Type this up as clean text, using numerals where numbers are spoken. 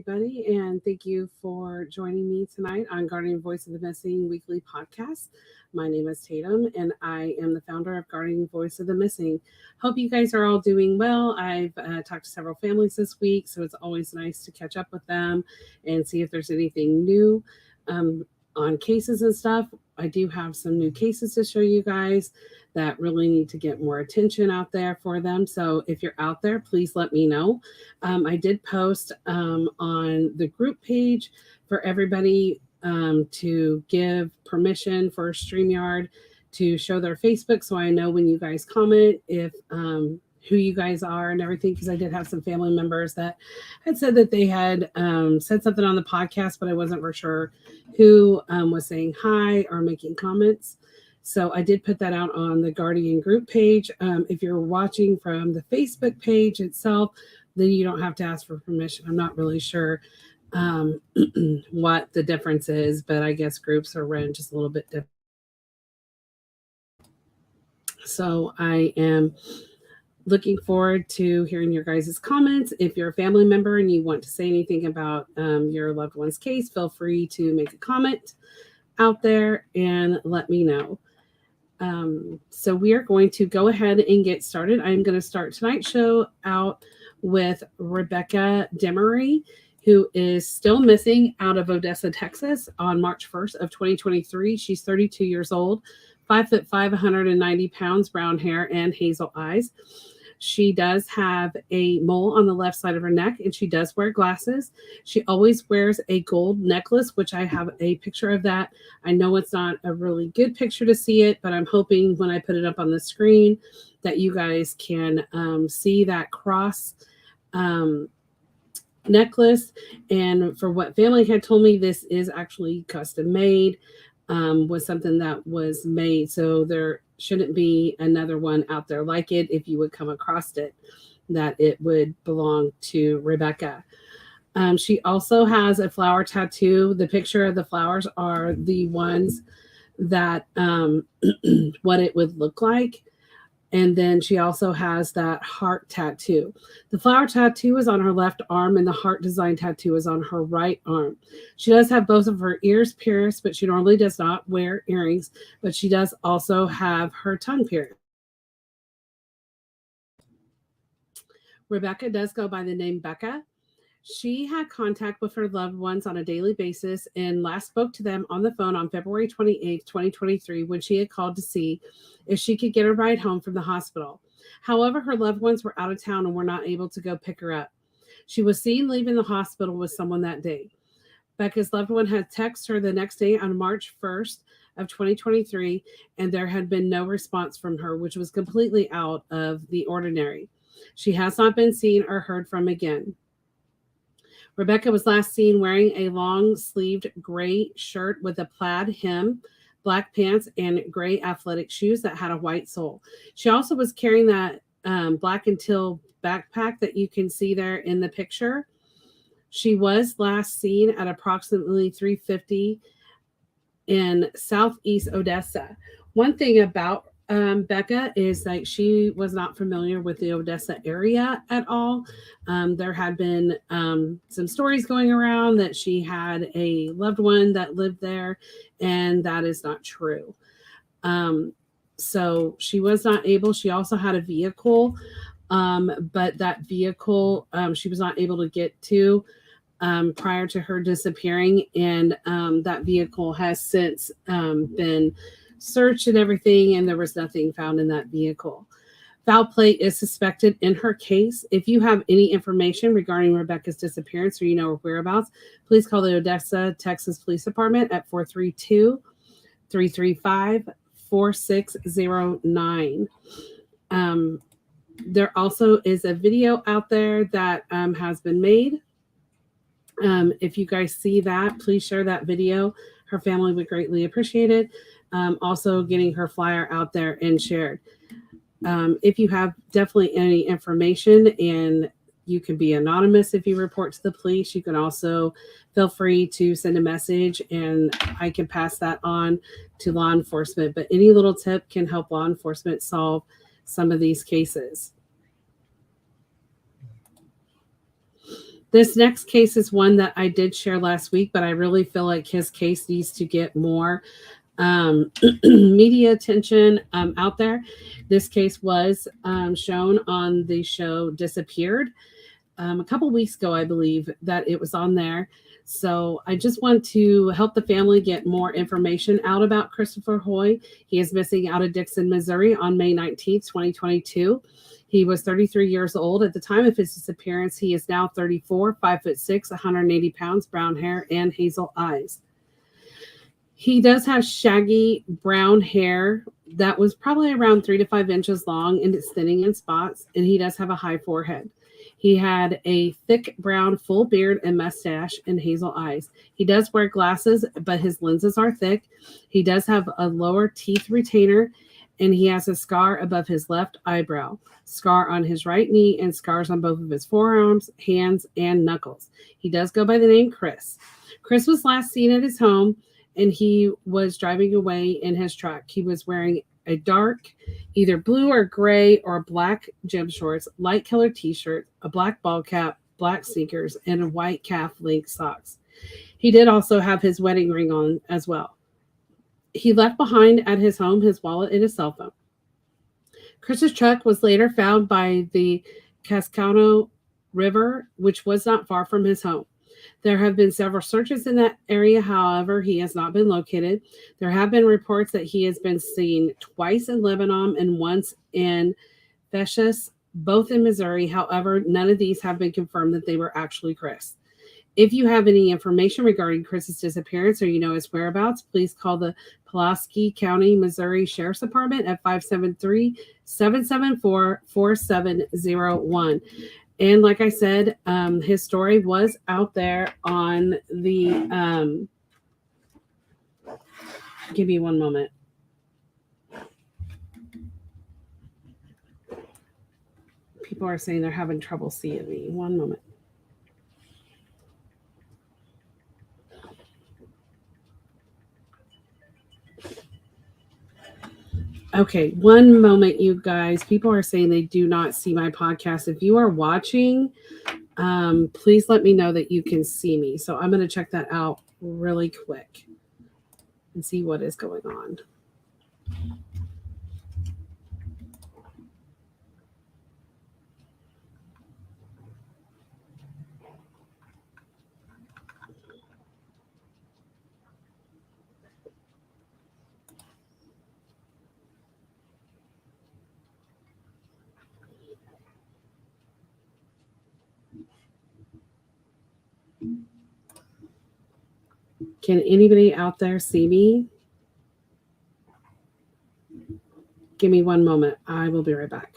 everybody, and thank you for joining me tonight on Guardian Voice of the Missing weekly podcast. My name is Tatum, and I am the founder of Guardian Voice of the Missing. Hope you guys are all doing well. I've talked to several families this week, so it's always nice to catch up with them and see if there's anything new um, on cases and stuff. I do have some new cases to show you guys that really need to get more attention out there for them. So if you're out there, please let me know. I did post on the group page for everybody to give permission for StreamYard to show their Facebook, so I know when you guys comment if who you guys are and everything, because I did have some family members that had said that they had said something on the podcast, but I wasn't for sure who was saying hi or making comments. So I did put that out on the Guardian group page. If you're watching from the Facebook page itself, then you don't have to ask for permission. I'm not really sure what the difference is, but I guess groups are run just a little bit different. So I am looking forward to hearing your guys' comments. If you're a family member and you want to say anything about your loved one's case, feel free to make a comment out there and let me know. So we are going to go ahead and get started. I'm going to start tonight's show out with Rebecca Demery, who is still missing out of Odessa, Texas on March 1st of 2023. She's 32 years old, 5'5", 190 pounds, brown hair, and hazel eyes. She does have a mole on the left side of her neck, and she does wear glasses. She always wears a gold necklace, which I have a picture of that. I know it's not a really good picture to see it, but I'm hoping when I put it up on the screen that you guys can see that cross necklace. And for what family had told me, this is actually custom made, was something that was made. So there shouldn't be another one out there like it. If you would come across it, that it would belong to Rebecca. She also has a flower tattoo. The picture of the flowers are the ones that what it would look like. And then she also has that heart tattoo. The flower tattoo is on her left arm, and the heart design tattoo is on her right arm. She does have both of her ears pierced, but she normally does not wear earrings. But she does also have her tongue pierced. Rebecca does go by the name Becca. She had contact with her loved ones on a daily basis and last spoke to them on the phone on February 28th, 2023, when she had called to see if she could get a ride home from the hospital. However, her loved ones were out of town and were not able to go pick her up. She was seen leaving the hospital with someone that day. Becca's loved one had texted her the next day on March 1st of 2023, and there had been no response from her, which was completely out of the ordinary. She has not been seen or heard from again. Rebecca was last seen wearing a long-sleeved gray shirt with a plaid hem, black pants, and gray athletic shoes that had a white sole. She also was carrying that black and teal backpack that you can see there in the picture. She was last seen at approximately 3:50 in southeast Odessa. One thing about Becca is that she was not familiar with the Odessa area at all. There had been some stories going around that she had a loved one that lived there, and that is not true. So she was not able. She also had a vehicle, but that vehicle she was not able to get to prior to her disappearing, and that vehicle has since been searched and everything, and there was nothing found in that vehicle. Foul play is suspected in her case. If you have any information regarding Rebecca's disappearance or you know her whereabouts, please call the Odessa, Texas Police Department at 432-335-4609. There also is a video out there that has been made. If you guys see that, please share that video. Her family would greatly appreciate it. Also getting her flyer out there and shared. If you have definitely any information, and you can be anonymous if you report to the police, you can also feel free to send a message and I can pass that on to law enforcement. But any little tip can help law enforcement solve some of these cases. This next case is one that I did share last week, but I really feel like his case needs to get more media attention out there. This case was shown on the show Disappeared a couple weeks ago, I believe, that it was on there. So I just want to help the family get more information out about Christopher Hoy. He is missing out of Dixon, Missouri on May 19th, 2022. He was 33 years old at the time of his disappearance. He is now 34, 5'6", 180 pounds, brown hair, and hazel eyes. He does have shaggy brown hair that was probably around 3 to 5 inches long, and it's thinning in spots, and he does have a high forehead. He had a thick brown full beard and mustache and hazel eyes. He does wear glasses, but his lenses are thick. He does have a lower teeth retainer, and he has a scar above his left eyebrow, scar on his right knee, and scars on both of his forearms, hands, and knuckles. He does go by the name Chris. Chris was last seen at his home, and he was driving away in his truck. He was wearing a dark, either blue or gray or black gym shorts, light colored t-shirt, a black ball cap, black sneakers, and a white calf link socks. He did also have his wedding ring on as well. He left behind at his home his wallet and his cell phone. Chris's truck was later found by the Cascano River, which was not far from his home. There have been several searches in that area. However, he has not been located. There have been reports that he has been seen twice in Lebanon and once in Festus, both in Missouri. However, none of these have been confirmed that they were actually Chris. If you have any information regarding Chris's disappearance or you know his whereabouts, please call the Pulaski County, Missouri Sheriff's Department at 573-774-4701. And like I said, his story was out there on the, give me one moment. People are saying they're having trouble seeing me. One moment. Okay, one moment, you guys. People are saying they do not see my podcast. If you are watching, please let me know that you can see me. So I'm going to check that out really quick and see what is going on. Can anybody out there see me? Give me one moment. I will be right back.